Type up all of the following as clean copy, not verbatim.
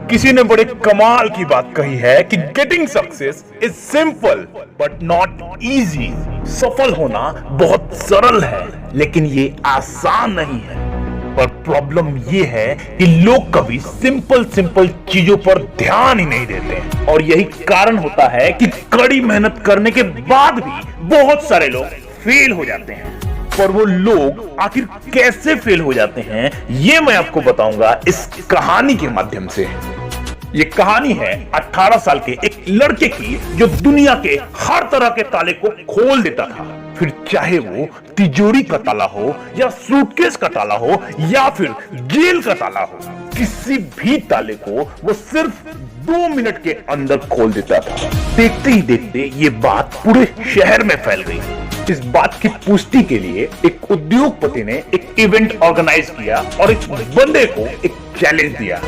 किसी ने बड़े कमाल की बात कही है कि getting success is simple but not easy. सफल होना बहुत सरल है लेकिन ये आसान नहीं है। पर प्रॉब्लम ये है कि लोग कभी सिंपल चीजों पर ध्यान ही नहीं देते और यही कारण होता है कि कड़ी मेहनत करने के बाद भी बहुत सारे लोग फेल हो जाते हैं। पर वो लोग आखिर कैसे फेल हो जाते हैं ये मैं आपको बताऊंगा इस कहानी के माध्यम से। ये कहानी है 18 साल के एक लड़के की जो दुनिया के हर तरह के ताले को खोल देता था, फिर चाहे वो तिजोरी का ताला हो या सूटकेस का ताला हो या फिर जेल का ताला हो, किसी भी ताले को वो सिर्फ 2 मिनट के अंदर खोल देता था। देखते ही देखते ये बात पूरे शहर में फैल गई। इस बात की पुष्टि के लिए एक उद्योगपति ने एक इवेंट ऑर्गेनाइज किया और एक बंदे को एक चैलेंज दिया।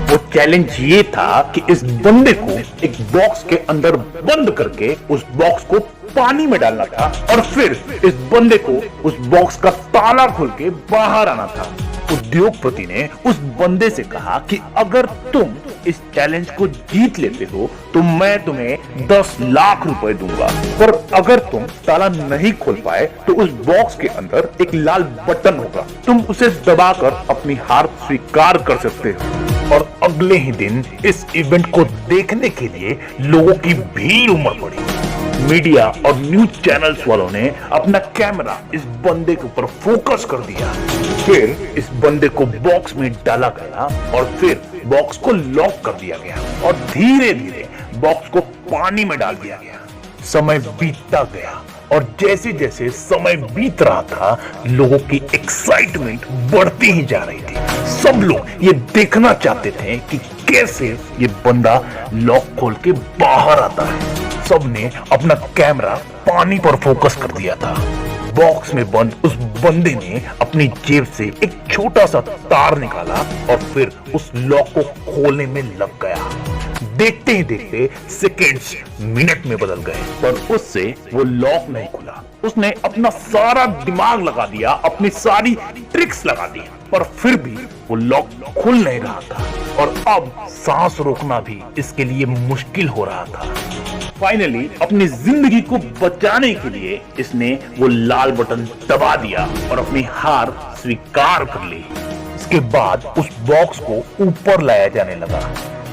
वो चैलेंज ये था कि इस बंदे को एक बॉक्स के अंदर बंद करके उस बॉक्स को पानी में डालना था और फिर इस बंदे को उस बॉक्स का ताला खोल के बाहर आना था। उद्योगपति ने उस बंदे से कहा कि अगर तुम इस चैलेंज को जीत लेते हो तो मैं तुम्हें 10 लाख रुपए दूंगा, पर अगर तुम ताला नहीं खोल पाए तो उस बॉक्स के अंदर एक लाल बटन होगा, तुम उसे दबाकर अपनी हार स्वीकार कर सकते हो। और अगले ही दिन इस इवेंट को देखने के लिए लोगों की भीड़ उमड़ पड़ी। मीडिया और न्यूज चैनल्स वालों ने अपना कैमरा इस बंदे के ऊपर फोकस कर दिया। फिर इस बंदे को बॉक्स में डाला गया और फिर बॉक्स को लॉक कर दिया गया और धीरे धीरे बॉक्स को पानी में डाल दिया गया। समय बीतता गया और जैसे जैसे समय बीत रहा था लोगों की एक्साइटमेंट बढ़ती ही जा रही थी। सब लोग ये देखना चाहते थे कि कैसे ये बंदा लॉक खोल के बाहर आता है। सबने अपना कैमरा पानी पर फोकस कर दिया था। बॉक्स में बंद उस बंदे ने अपनी जेब से एक छोटा सा तार निकाला और फिर उस लॉक को खोलने में लग गया। देखते ही देखते सेकेंड्स मिनट में बदल गए पर उससे वो लॉक नहीं खुला। उसने अपना सारा दिमाग लगा दिया, अपनी सारी ट्रिक्स लगा दी, पर फिर भी वो लॉक खुल नहीं रहा था और अब सांस रोकना भी इसके लिए मुश्किल हो रहा था। फाइनली अपनी जिंदगी को बचाने के लिए इसने वो लाल बटन दबा दिया और अपनी हार स्वीकार कर ली। इसके बाद उस बॉक्स को ऊपर लाया जाने लगा।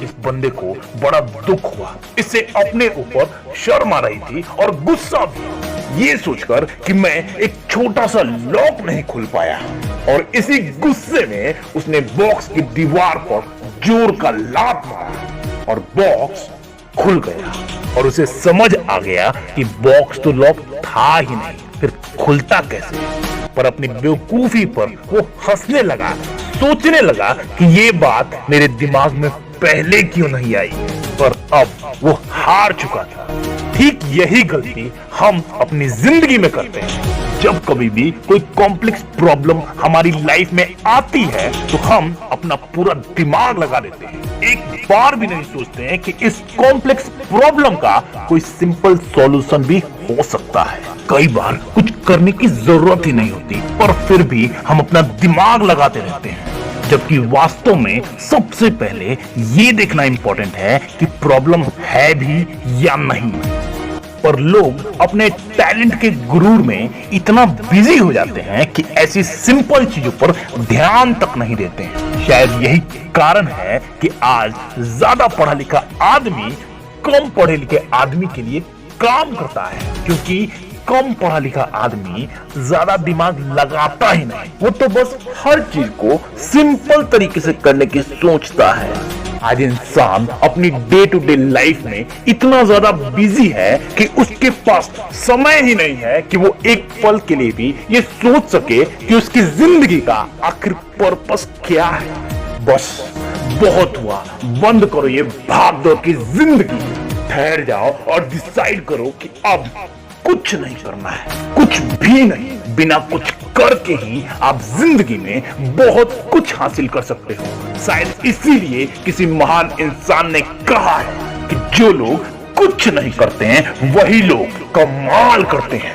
इस बंदे को बड़ा दुख हुआ, इससे अपने ऊपर शर्म आ रही थी और गुस्सा भी, ये सोचकर कि मैं एक छोटा सा लॉक नहीं खुल पाया। और इसी गुस्से में उसने बॉक्स की दीवार पर जोर का लात मारा और बॉक्स खुल गया और उसे समझ आ गया कि बॉक्स तो लॉक था ही नहीं, फिर खुलता कैसे। पर अपनी बेवकूफी पर वो हंसने लगा, सोचने लगा कि ये बात मेरे दिमाग में पहले क्यों नहीं आई। पर अब वो हार चुका था। ठीक यही गलती हम अपनी जिंदगी में करते हैं। जब कभी भी कोई कॉम्प्लेक्स प्रॉब्लम हमारी लाइफ में आती है तो हम अपना पूरा दिमाग लगा देते हैं, एक बार भी नहीं सोचते हैं कि इस कॉम्प्लेक्स प्रॉब्लम का कोई सिंपल सॉल्यूशन भी हो सकता है। कई बार कुछ करने की जरूरत ही नहीं होती पर फिर भी हम अपना दिमाग लगाते रहते हैं, जबकि वास्तव में सबसे पहले ये देखना इंपॉर्टेंट है कि प्रॉब्लम है भी या नहीं। पर लोग अपने टैलेंट के गुरूर में इतना बिजी हो जाते हैं कि ऐसी सिंपल चीजों पर ध्यान तक नहीं देते हैं। शायद यही कारण है कि आज ज्यादा पढ़ा लिखा आदमी कम पढ़े लिखे आदमी के लिए काम करता है, क्योंकि कम पढ़ा लिखा आदमी ज्यादा दिमाग लगाता ही नहीं, वो तो बस हर चीज को सिंपल तरीके से करने की सोचता है। आज इंसान अपनी डे टू डे लाइफ में इतना ज्यादा बिजी है कि उसके पास समय ही नहीं है कि वो एक पल के लिए भी ये सोच सके कि उसकी जिंदगी का आखिर पर्पस क्या है। बस बहुत हुआ, बंद करो ये भाग दौड़ की जिंदगी, ठहर जाओ और डिसाइड करो कि अब कुछ नहीं करना है, कुछ भी नहीं। बिना कुछ करके ही आप जिंदगी में बहुत कुछ हासिल कर सकते हो। शायद इसीलिए किसी महान इंसान ने कहा है कि जो लोग कुछ नहीं करते हैं वही लोग कमाल करते हैं।